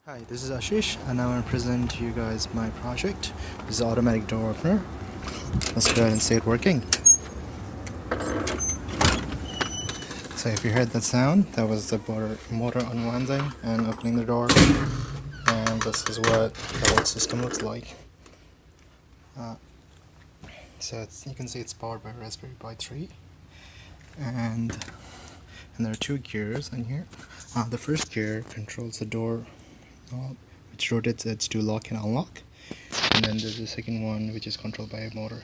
Hi, this is Ashish, and now I'm going to present to you guys my project. This is automatic door opener. Let's go ahead and see it working. So if you heard that sound, that was the motor unwinding and opening the door. And this is what the whole system looks like. So you can see it's powered by Raspberry Pi 3. And there are two gears in here. The first gear controls the door, which rotates it to lock and unlock, and then there's the second one which is controlled by a motor.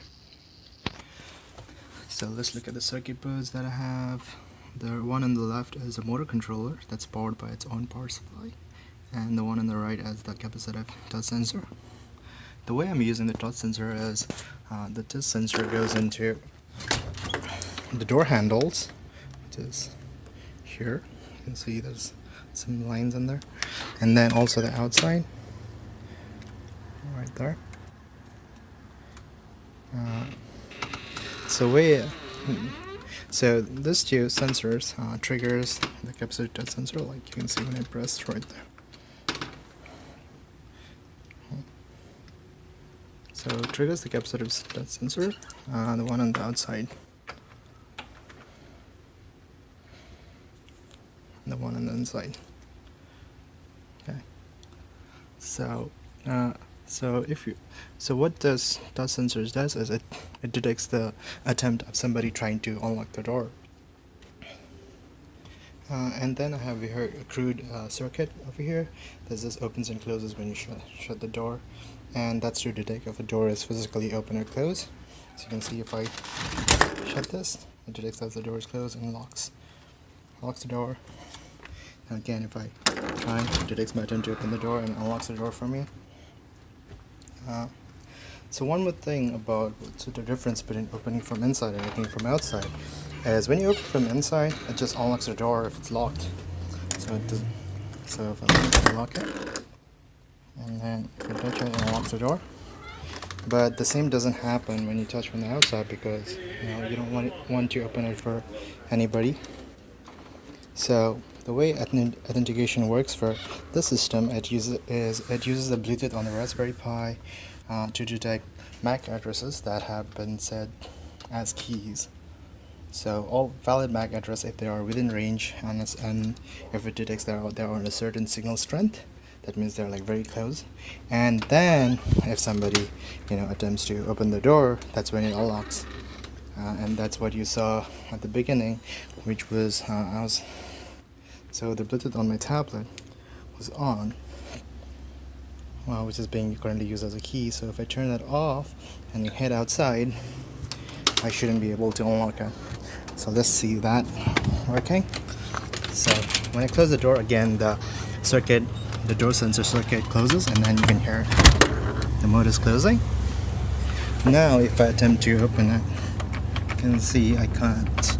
So let's look at the circuit boards that I have. The one on the left is a motor controller that's powered by its own power supply, and the one on the right is the capacitive touch sensor. The way I'm using the touch sensor is the touch sensor goes into the door handles, which is here. You can see there's some lines in there, and then also the outside right there. So these two sensors triggers the capacitive touch sensor, like you can see when I press right there. So it triggers the capacitive touch sensor, the one on the outside, and the one on the inside. Okay. So what does touch sensors does is it detects the attempt of somebody trying to unlock the door. And then I have here a crude circuit over here that just opens and closes when you shut the door, and that's to detect if a door is physically open or closed. So you can see if I shut this, it detects that the door is closed and locks the door. And again, if I try, it detects my attempt to open the door and unlocks the door for me. So one more thing about the difference between opening from inside and opening from outside is when you open from inside, it just unlocks the door if it's locked. So if I unlock it, and then if I touch it, it unlocks the door. But the same doesn't happen when you touch from the outside, because you don't want to open it for anybody. So the way authentication works for this system, it uses the Bluetooth on the Raspberry Pi to detect MAC addresses that have been set as keys. So all valid MAC address, if they are within range, and if it detects they're on a certain signal strength, that means they're like very close. And then if somebody attempts to open the door, that's when it unlocks. And that's what you saw at the beginning, which was so the Bluetooth on my tablet was on, which is being currently used as a key. So if I turn that off and you head outside, I shouldn't be able to unlock it. So let's see that working. So when I close the door again, the door sensor circuit closes, and then you can hear the motor is closing. Now if I attempt to open it, you can see I can't.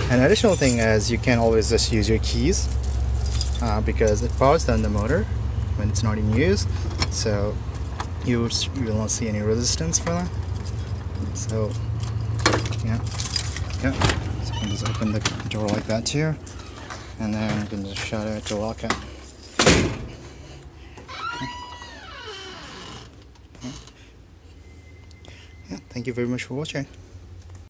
An additional thing is you can always just use your keys because it powers down the motor when it's not in use, so you will not see any resistance for that. So yeah. So you can just open the door like that too, and then you can just shut it to lock it. Yeah, thank you very much for watching.